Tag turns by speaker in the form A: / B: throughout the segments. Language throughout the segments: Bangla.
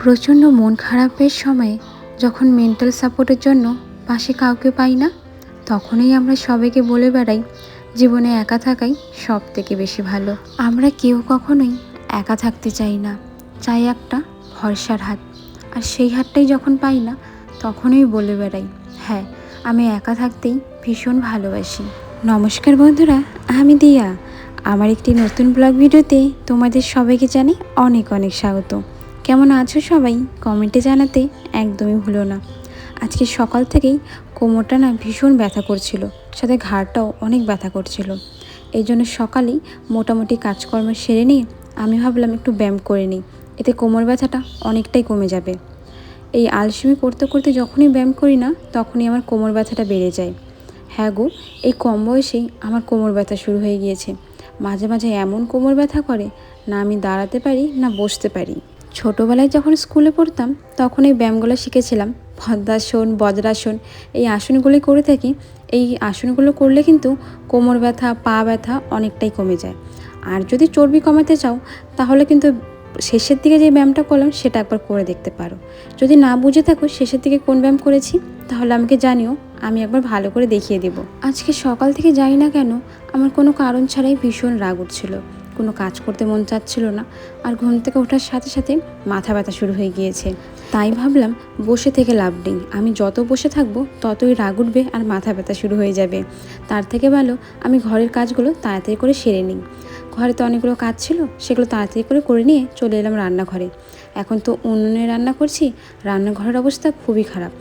A: প্রচণ্ড মন খারাপের সময়ে যখন মেন্টাল সাপোর্টের জন্য পাশে কাউকে পাই না, তখনই আমরা সবাইকে বলে বেড়াই জীবনে একা থাকাই সব থেকে বেশি ভালো। আমরা কেউ কখনোই একা থাকতে চাই না, চাই একটা ভরসার হাত। আর সেই হাতটাই যখন পাই না, তখনই বলে বেড়াই, হ্যাঁ, আমি একা থাকতেই ভীষণ ভালোবাসি। নমস্কার বন্ধুরা, আমি দিয়া। আমার একটি নতুন ব্লগ ভিডিওতে তোমাদের সবাইকে জানাই অনেক অনেক স্বাগত। কেমন আছো সবাই? কমেন্টে জানাতে একদমই ভুলো না। আজকে সকাল থেকেই কোমরটা না ভীষণ ব্যথা করছিল, সাথে ঘাড়টাও অনেক ব্যথা করছিল। এই জন্য সকালেই মোটামুটি কাজকর্ম সেরে নিয়ে আমি ভাবলাম একটু ব্যায়াম করে নিই, এতে কোমর ব্যথাটা অনেকটাই কমে যাবে। এই আলসেমি করতে করতে যখনই ব্যায়াম করি না, তখনই আমার কোমর ব্যথাটা বেড়ে যায়। হ্যাঁ গো, এই কম বয়সেই আমার কোমর ব্যথা শুরু হয়ে গিয়েছে। মাঝে মাঝে এমন কোমর ব্যথা করে, না আমি দাঁড়াতে পারি না বসতে পারি। ছোটোবেলায় যখন স্কুলে পড়তাম তখন এই ব্যায়ামগুলো শিখেছিলাম, পদ্মাসন, বজ্রাসন, এই আসনগুলি করে থাকি। এই আসনগুলো করলে কিন্তু কোমর ব্যথা, পা ব্যথা অনেকটাই কমে যায়। আর যদি চর্বি কমাতে চাও, তাহলে কিন্তু শেষের দিকে যে ব্যায়ামটা করলাম সেটা একবার করে দেখতে পারো। যদি না বুঝে থাকো শেষের দিকে কোন ব্যায়াম করেছি, তাহলে আমাকে জানিও, আমি একবার ভালো করে দেখিয়ে দেব। আজকে সকাল থেকে যাই না কেন, আমার কোনো কারণ ছাড়াই ভীষণ রাগ উঠছিল, কোনো কাজ করতে মন চাচ্ছিল না। আর ঘুম থেকে ওঠার সাথে সাথে মাথা ব্যথা শুরু হয়ে গিয়েছে। তাই ভাবলাম বসে থেকে লাভ নেই, আমি যত বসে থাকবো ততই রাগ উঠবে আর মাথা ব্যথা শুরু হয়ে যাবে। তার থেকে ভালো আমি ঘরের কাজগুলো তাড়াতাড়ি করে সেরে নিই। ঘরে তো অনেকগুলো কাজ ছিল, সেগুলো তাড়াতাড়ি করে নিয়ে চলে এলাম রান্নাঘরে। এখন তো উনুনে রান্না করছি, রান্নাঘরের অবস্থা খুবই খারাপ।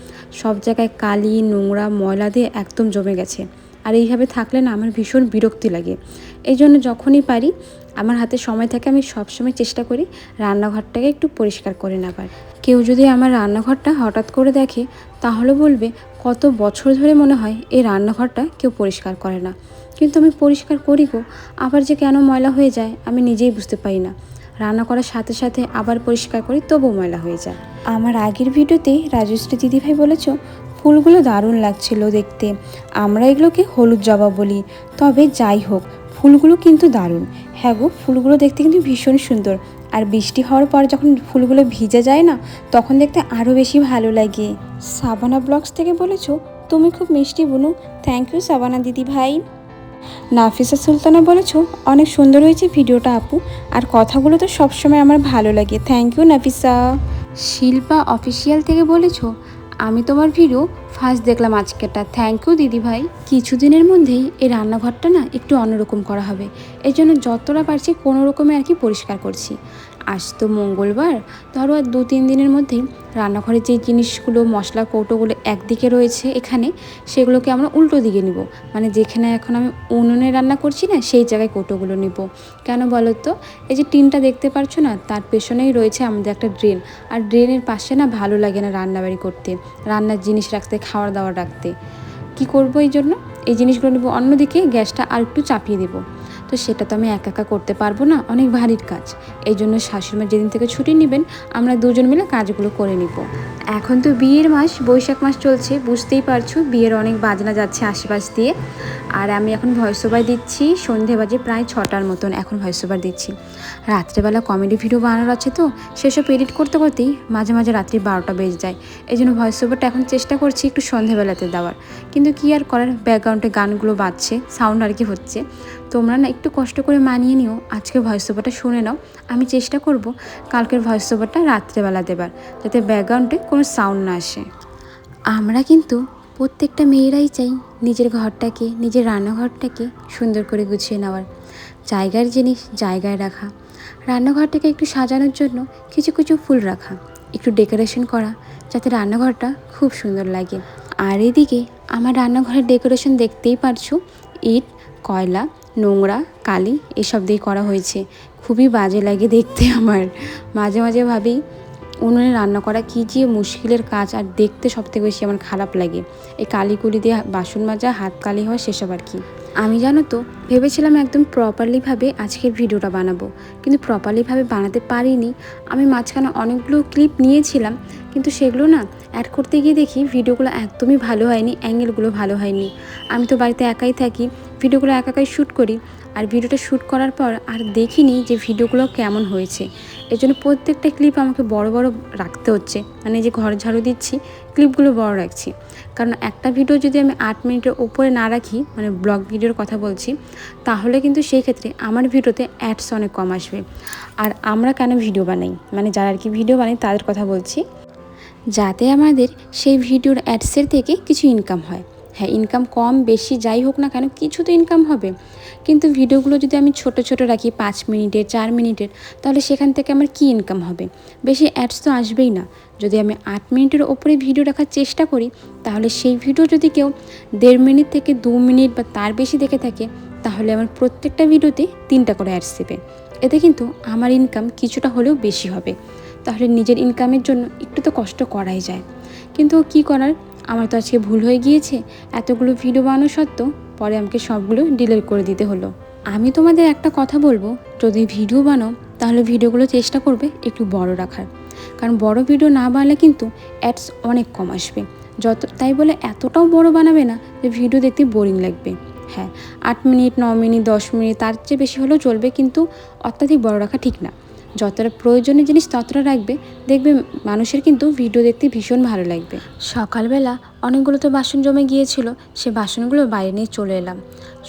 A: সব জায়গায় কালি, নোংরা, ময়লা দিয়ে একদম জমে গেছে। আর এইভাবে থাকলে না আমার ভীষণ বিরক্তি লাগে। এই জন্য যখনই পারি, আমার হাতে সময় থাকে, আমি সবসময় চেষ্টা করি রান্নাঘরটাকে একটু পরিষ্কার করে নেবার। কেউ যদি আমার রান্নাঘরটা হঠাৎ করে দেখে, তাহলে বলবে কত বছর ধরে মনে হয় এই রান্নাঘরটা কেউ পরিষ্কার করে না। কিন্তু আমি পরিষ্কার করি গো, আবার যে কেন ময়লা হয়ে যায় আমি নিজেই বুঝতে পারি না। রান্না করার সাথে সাথে আবার পরিষ্কার করি, তবুও ময়লা হয়ে যায়। আমার আগের ভিডিওতে রাজশ্রী দিদিভাই বলেছ ফুলগুলো দারুণ লাগছিল দেখতে, আমরা এগুলোকে হলুদ জবা বলি। তবে যাই হোক, ফুলগুলো কিন্তু দারুণ। হ্যাঁ গো, ফুলগুলো দেখতে কিন্তু ভীষণ সুন্দর। আর বৃষ্টি হওয়ার পর যখন ফুলগুলো ভিজে যায় না, তখন দেখতে আরও বেশি ভালো লাগে। সাবানা ব্লগস থেকে বলেছ তুমি খুব মিষ্টি বুনু। থ্যাংক ইউ সাবানা দিদি ভাই। নাফিসা সুলতানা বলেছ অনেক সুন্দর হয়েছে ভিডিওটা আপু, আর কথাগুলো তো সবসময় আমার ভালো লাগে। Thank you Nafisa. Shilpa official থেকে বলেছ আমি তোমার ভিডিও ফার্স্ট দেখলাম আজকেরটা। থ্যাংক ইউ দিদি ভাই। কিছুদিনের মধ্যেই এই রান্নাঘরটা না একটু অন্যরকম করা হবে, এই জন্য যতটা পারছি কোনো রকমে আর কি পরিষ্কার করছি। আজ তো মঙ্গলবার, ধরো আর 2-3 দিনের মধ্যেই রান্নাঘরের যে জিনিসগুলো, মশলা কৌটোগুলো একদিকে রয়েছে এখানে, সেগুলোকে আমরা উল্টো দিকে নিব। মানে যেখানে এখন আমি উনুনে রান্না করছি না, সেই জায়গায় কৌটোগুলো নিব। কেন বলো তো? এই যে টিনটা দেখতে পাচ্ছ না, তার পেছনেই রয়েছে আমাদের একটা ড্রেন। আর ড্রেনের পাশে না ভালো লাগে না রান্নাবাড়ি করতে, রান্নার জিনিস রাখতে, খাওয়ার দাওয়ার রাখতে। কি করব এই জন্য এই জিনিসগুলো নেব অন্যদিকে, গ্যাসটা আর একটু চাপিয়ে দেবো। তো সেটা তো আমি একা একা করতে পারবো না, অনেক ভারীর কাজ। এই জন্য শাশুড়িমা যেদিন থেকে ছুটি নেবেন, আমরা দুজন মিলে কাজগুলো করে নিব। এখন তো বিয়ের মাস, বৈশাখ মাস চলছে, বুঝতেই পারছো বিয়ের অনেক বাজনা যাচ্ছে আশেপাশ দিয়ে। আর আমি এখন ভয়েস ওভার দিচ্ছি, সন্ধে বাজে প্রায় 6টার মতন এখন ভয়েস ওভার দিচ্ছি। রাত্রেবেলা কমেডি ভিডিও বানানোর আছে, তো সেসব এডিট করতে করতেই মাঝে মাঝে রাত্রি 12টা বেজে যায়। এই জন্য ভয়েস ওভারটা এখন চেষ্টা করছি একটু সন্ধেবেলাতে দেওয়ার। কিন্তু কি আর করার, ব্যাকগ্রাউন্ডে গানগুলো বাজছে, সাউন্ড আর কি হচ্ছে। তোমরা না একটু কষ্ট করে মানিয়ে নিও, আজকে ভয়েস ওভারটা শুনে নাও। আমি চেষ্টা করব কালকের ভয়েস ওভারটা রাত্রেবেলা দেবার, যাতে ব্যাকগ্রাউন্ডে কোনো সাউন্ড না আসে। আমরা কিন্তু প্রত্যেকটা মেয়েরাই চাই নিজের ঘরটাকে, নিজের রান্নাঘরটাকে সুন্দর করে গুছিয়ে নেওয়ার, জায়গার জিনিস জায়গায় রাখা, রান্নাঘরটাকে একটু সাজানোর জন্য কিছু কিছু ফুল রাখা, একটু ডেকোরেশন করা, যাতে রান্নাঘরটা খুব সুন্দর লাগে। আর এদিকে আমার রান্নাঘরের ডেকোরেশন দেখতেই পারছো, ইট, কয়লা, নোংরা, কালি এসব দিয়ে করা হয়েছে। খুবই বাজে লাগে দেখতে আমার। মাঝে মাঝে ভাবি উনুনে রান্না করা কী যে মুশকিলের কাজ, আর দেখতে সবথেকে বেশি আমার খারাপ লাগে এই কালিকুলি দিয়ে বাসন মাজা, হাত কালি হয় সেসব আর কি। আমি জানো তো ভেবেছিলাম একদম প্রপারলিভাবে আজকের ভিডিওটা বানাবো, কিন্তু প্রপারলিভাবে বানাতে পারিনি। আমি মাঝখানে অনেকগুলো ক্লিপ নিয়েছিলাম, কিন্তু সেগুলো না অ্যাড করতে গিয়ে দেখি ভিডিওগুলো একদমই ভালো হয়নি, অ্যাঙ্গেলগুলো ভালো হয়নি। আমি তো বাড়িতে একাই থাকি, ভিডিওগুলো একাই শ্যুট করি। আর ভিডিওটা শ্যুট করার পর আর দেখিনি যে ভিডিওগুলো কেমন হয়েছে। এই জন্য প্রত্যেকটা ক্লিপ আমাকে বড় বড় রাখতে হচ্ছে, মানে যে ঘর ঝাড়ু দিচ্ছি ক্লিপগুলো বড় রাখছি, কারণ একটা ভিডিও যদি আমি 8 মিনিটের উপরে না রাখি, মানে ব্লগ ভিডিওর কথা বলছি, তাহলে কিন্তু সেই ক্ষেত্রে আমার ভিডিওতে অ্যাডস অনেক কম আসবে। আর আমরা কেন ভিডিও বানাই, মানে যারা আর কি ভিডিও বানাই তাদের কথা বলছি, যাতে আমাদের সেই ভিডিওর অ্যাডসের থেকে কিছু ইনকাম হয়। হ্যাঁ, ইনকাম কম বেশি যাই হোক না কেন, কিছু তো ইনকাম হবে। কিন্তু ভিডিওগুলো যদি আমি ছোট ছোট রাখি 5 মিনিটের 4 মিনিটের, তাহলে সেখান থেকে আমার কি ইনকাম হবে? বেশি অ্যাডস তো আসবেই না। যদি আমি 8 মিনিটের ওপরে ভিডিও রাখার চেষ্টা করি, তাহলে সেই ভিডিও যদি কেউ 1.5 মিনিট থেকে 2 মিনিট বা তার বেশি দেখে থাকে, তাহলে আমার প্রত্যেকটা ভিডিওতে 3টা করে অ্যাডস দেবে। এতে কিন্তু আমার ইনকাম কিছুটা হলেও বেশি হবে। তাহলে নিজের ইনকামের জন্য একটু তো কষ্ট করাই যায়, কিন্তু কি করার, আমার তো আজকে ভুল হয়ে গিয়েছে। এতগুলো ভিডিও বানানো সত্ত্বেও পরে আমাকে সবগুলো ডিলিট করে দিতে হলো। আমি তোমাদের একটা কথা বলবো, যদি ভিডিও বানাও তাহলে ভিডিওগুলো চেষ্টা করবে একটু বড় রাখার, কারণ বড় ভিডিও না বানালে কিন্তু অ্যাডস অনেক কম আসবে। তাই বলে এতটাও বড় বানাবে না যে ভিডিও দেখতে বোরিং লাগবে। হ্যাঁ, 8 মিনিট 9 মিনিট 10 মিনিট তার চেয়ে বেশি হলেও চলবে, কিন্তু অত্যাধিক বড় রাখা ঠিক না। যতটা প্রয়োজনীয় জিনিস ততটা রাখবে, দেখবে মানুষের কিন্তু ভিডিও দেখতে ভীষণ ভালো লাগবে। সকালবেলা অনেকগুলো তো বাসন জমে গিয়েছিল, সে বাসনগুলো বাইরে নিয়ে চলে এলাম।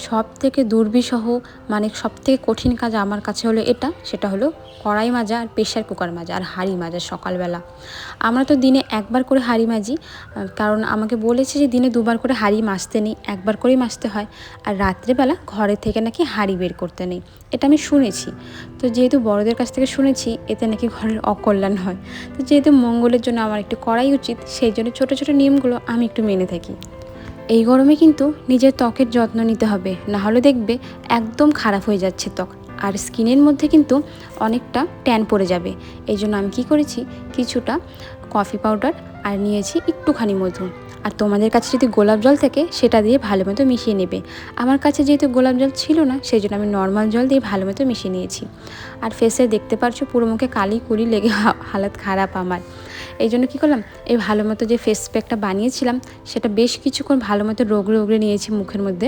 A: সব থেকে দুর্বিষহ, মানে সব থেকে কঠিন কাজ আমার কাছে হলো সেটা হলো কড়াই মাজা আর প্রেশার কুকার মাজা আর হাঁড়ি মাজা সকালবেলা। আমরা তো দিনে একবার করে হাঁড়ি মাজি, কারণ আমাকে বলেছে যে দিনে 2বার করে হাঁড়ি মাজতে নেই, একবার করেই মাজতে হয়। আর রাত্রেবেলা ঘরে থেকে নাকি হাঁড়ি বের করতে নেই, এটা আমি শুনেছি। তো যেহেতু বড়দের কাছ থেকে শুনেছি এতে নাকি ঘরের অকল্যাণ হয়, তো যেহেতু মঙ্গলের জন্য আমার একটু করাই উচিত, সেই জন্য ছোটো ছোটো নিয়মগুলো আমি একটু মেনে থাকি। এই গরমে কিন্তু নিজের ত্বকের যত্ন নিতে হবে, না হলে দেখবে একদম খারাপ হয়ে যাচ্ছে ত্বক, আর স্কিনের মধ্যে কিন্তু অনেকটা ট্যান পড়ে যাবে। এই জন্য আমি কী করেছি, কিছুটা কফি পাউডার আর নিয়েছি একটুখানি মধু। আর তোমাদের কাছে যদি গোলাপ জল থাকে সেটা দিয়ে ভালো মতো মিশিয়ে নেবে। আমার কাছে যেহেতু গোলাপ জল ছিল না, সেই জন্য আমি নর্মাল জল দিয়ে ভালো মতো মিশিয়ে নিয়েছি। আর ফেসে দেখতে পারছো পুরো মুখে কালি কুলি লেগে হালাত খারাপ আমার। এই জন্য কী করলাম, এই ভালো মতো যে ফেস প্যাকটা বানিয়েছিলাম সেটা বেশ কিছুক্ষণ ভালো মতো রগড়ে নিয়েছি মুখের মধ্যে।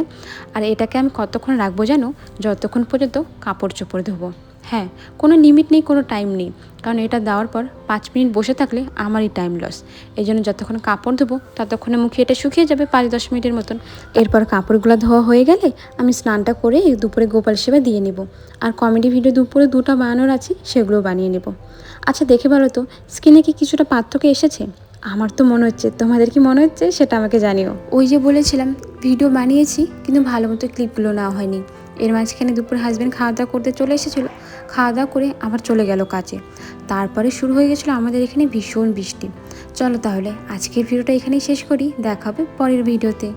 A: আর এটাকে আমি কতক্ষণ রাখবো জানো, যতক্ষণ পর্যন্ত কাপড় চোপড় ধোবো। হ্যাঁ, কোনো লিমিট নেই, কোনো টাইম নেই, কারণ এটা দেওয়ার পর 5 মিনিট বসে থাকলে আমারই টাইম লস। এই জন্য যতক্ষণ কাপড় ধোবো ততক্ষণে মুখে এটা শুকিয়ে যাবে 5-10 মিনিটের মতন। এরপর কাপড়গুলো ধোয়া হয়ে গেলে আমি স্নানটা করে দুপুরে গোপাল সেবা দিয়ে নেব। আর কমেডি ভিডিও দুপুরে 2টা বানানোর আছে, সেগুলো বানিয়ে নেব। আচ্ছা, দেখে বলো তো স্কিনে কি কিছুটা পার্থক্য এসেছে? আমার তো মনে হচ্ছে, তোমাদের কি মনে হচ্ছে সেটা আমাকে জানিও। ওই যে বলেছিলাম ভিডিও বানিয়েছি কিন্তু ভালো মতো ক্লিপগুলো নেওয়া হয়নি। এর মাঝখানে দুপুরে হাজব্যান্ড খাওয়া দাওয়া করতে চলে এসেছিলো, খাওয়া দাওয়া করে আবার চলে গেল কাজে। তারপরে শুরু হয়ে গেছিলো আমাদের এখানে ভীষণ বৃষ্টি। চলো তাহলে আজকের ভিডিওটা এখানেই শেষ করি, দেখা হবে পরের ভিডিওতে।